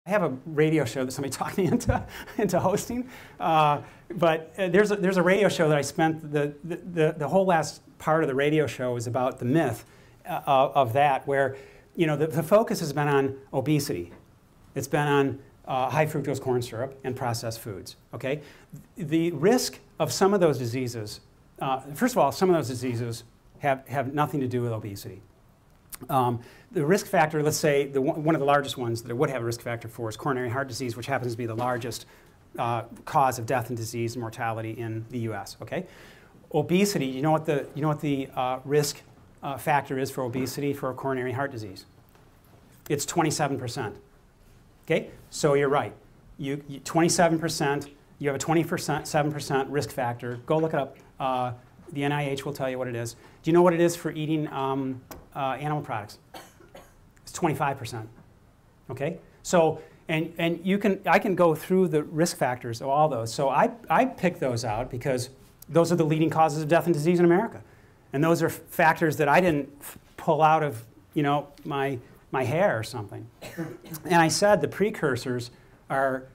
I have a radio show that somebody talked me into hosting, but there's a radio show that I spent the whole last part of the radio show was about the myth of that, where the focus has been on obesity. It's been on high fructose corn syrup and processed foods. Okay, the risk of some of those diseases. First of all, some of those diseases have nothing to do with obesity. The risk factor, let's say, one of the largest ones that it would have a risk factor for is coronary heart disease, which happens to be the largest cause of death and disease and mortality in the U.S. Okay, obesity. You know what the risk factor is for obesity for coronary heart disease? It's 27%. Okay, so you're right. 27%. You have a 27% risk factor. Go look it up. The NIH will tell you what it is. Do you know what it is for eating animal products? It's 25%. Okay, so and I can go through the risk factors of all those. So I picked those out because those are the leading causes of death and disease in America, and those are factors that I didn't pull out of my hair or something. And I said the precursors are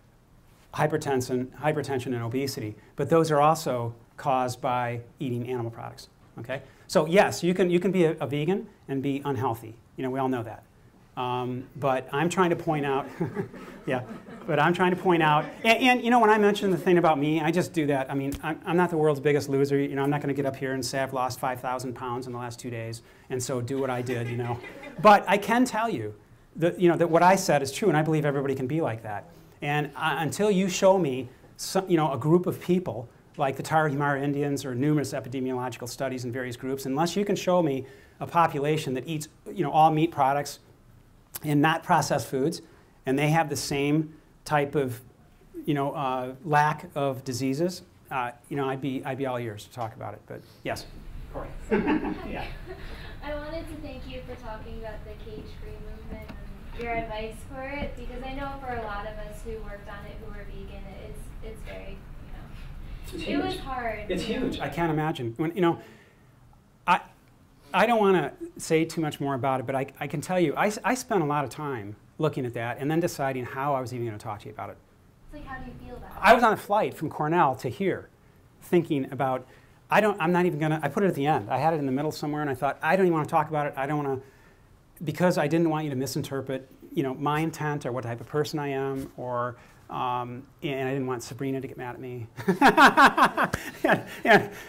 hypertension and obesity, but those are also caused by eating animal products. Okay, so yes, you can be a vegan and be unhealthy. We all know that. But I'm trying to point out, yeah. But I'm trying to point out, and when I mention the thing about me, I just do that. I mean, I'm not the world's biggest loser. I'm not going to get up here and say I've lost 5,000 pounds in the last 2 days, and so do what I did. But I can tell you that that what I said is true, and I believe everybody can be like that. And until you show me, a group of people like the Tarahumara Indians or numerous epidemiological studies in various groups, unless you can show me a population that eats all meat products and not processed foods, and they have the same type of lack of diseases, I'd be all ears to talk about it. But yes, Corey. Yeah. I wanted to thank you for talking about the cage-free movement and your advice for it, because I know for a lot of us who worked on it who were vegan, it's very it was hard. It's huge. I can't imagine. I don't want to say too much more about it, but I can tell you, I spent a lot of time looking at that and then deciding how I was even going to talk to you about it. It's like, how do you feel about it? I was on a flight from Cornell to here, thinking about, I'm not even going to, I put it at the end. I had it in the middle somewhere, and I thought, I don't even want to talk about it. I don't want to, because I didn't want you to misinterpret, my intent or what type of person I am, or and I didn't want Sabrina to get mad at me.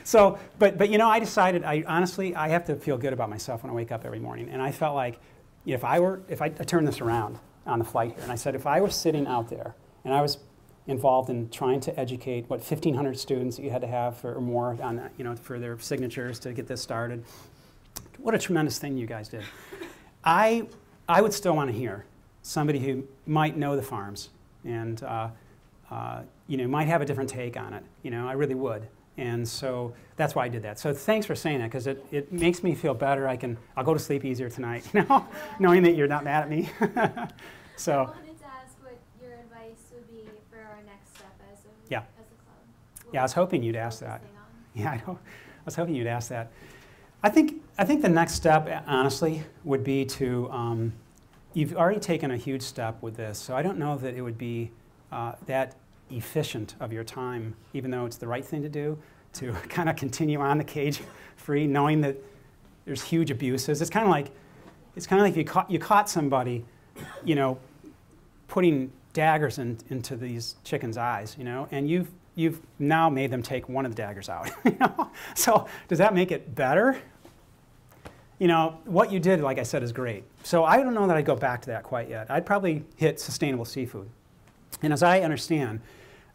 So, but I decided, honestly, I have to feel good about myself when I wake up every morning. And I felt like, if I turned this around on the flight here, and I said, if I were sitting out there and I was involved in trying to educate 1,500 students that you had to have or more on that, for their signatures to get this started, what a tremendous thing you guys did. I would still want to hear somebody who might know the farms and might have a different take on it. I really would. And so that's why I did that. So thanks for saying that, because it makes me feel better. I'll go to sleep easier tonight, knowing that you're not mad at me. So. I wanted to ask what your advice would be for our next step as a club. Yeah, I was hoping you'd ask that. Yeah, I was hoping you'd ask that. I think the next step, honestly, would be to. You've already taken a huge step with this, so I don't know that it would be that efficient of your time, even though it's the right thing to do, to kind of continue on the cage-free, knowing that there's huge abuses. It's kind of like you caught somebody, putting daggers into these chickens' eyes, and you've now made them take one of the daggers out. So does that make it better? What you did, like I said, is great. So I don't know that I'd go back to that quite yet. I'd probably hit sustainable seafood. And as I understand,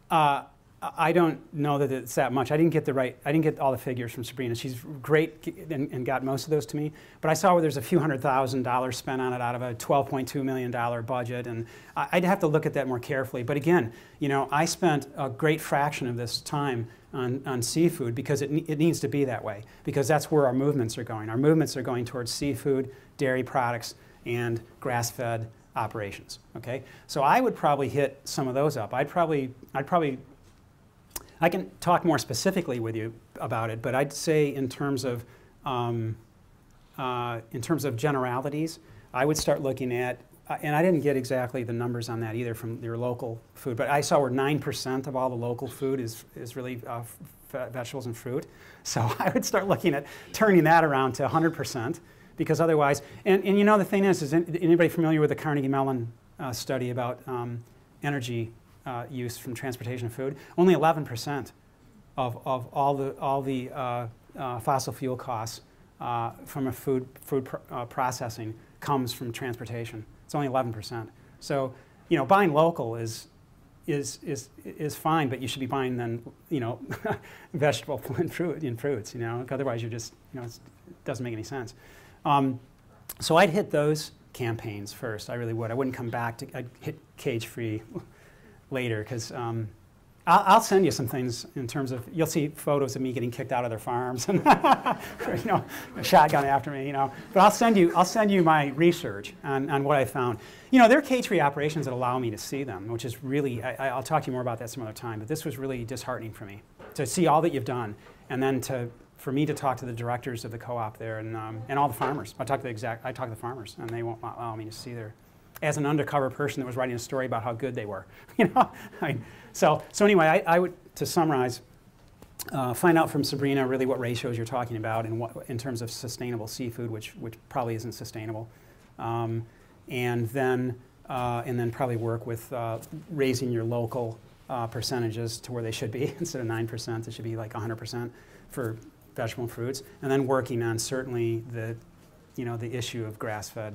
I don't know that it's that much. I didn't get all the figures from Sabrina. She's great and got most of those to me. But I saw where there's a few $100,000 spent on it out of a $12.2 million budget. And I'd have to look at that more carefully. But again, I spent a great fraction of this time on seafood because it needs to be that way, because that's where our movements are going. Our movements are going towards seafood, dairy products, and grass-fed operations. Okay, so I would probably hit some of those up. I can talk more specifically with you about it, but I'd say in terms of generalities, I would start looking at and I didn't get exactly the numbers on that either from your local food, but I saw where 9% of all the local food is really vegetables and fruit. So I would start looking at turning that around to 100%, because otherwise, and you know the thing is anybody familiar with the Carnegie Mellon study about energy use from transportation of food? Only 11% of all the fossil fuel costs from a food processing comes from transportation. It's only 11%. So, you know, buying local is fine, but you should be buying then, you know, vegetable and fruits, you know. Otherwise, you're just, you know, it doesn't make any sense. So I'd hit those campaigns first. I really would. I wouldn't come back to. I'd hit cage-free later, because I'll send you some things in terms of, you'll see photos of me getting kicked out of their farms and you know, a shotgun after me, you know. But I'll send you my research on what I found. You know, there are cage-free operations that allow me to see them, which is really, I'll talk to you more about that some other time, but this was really disheartening for me, to see all that you've done, and then for me to talk to the directors of the co-op there and all the farmers. I talked to the farmers, and they won't allow me to see their, as an undercover person that was writing a story about how good they were, you know. So anyway, I would, to summarize, find out from Sabrina really what ratios you're talking about and what in terms of sustainable seafood, which probably isn't sustainable, and then probably work with raising your local percentages to where they should be. Instead of 9%, it should be like 100% for vegetable and fruits, and then working on certainly the issue of grass-fed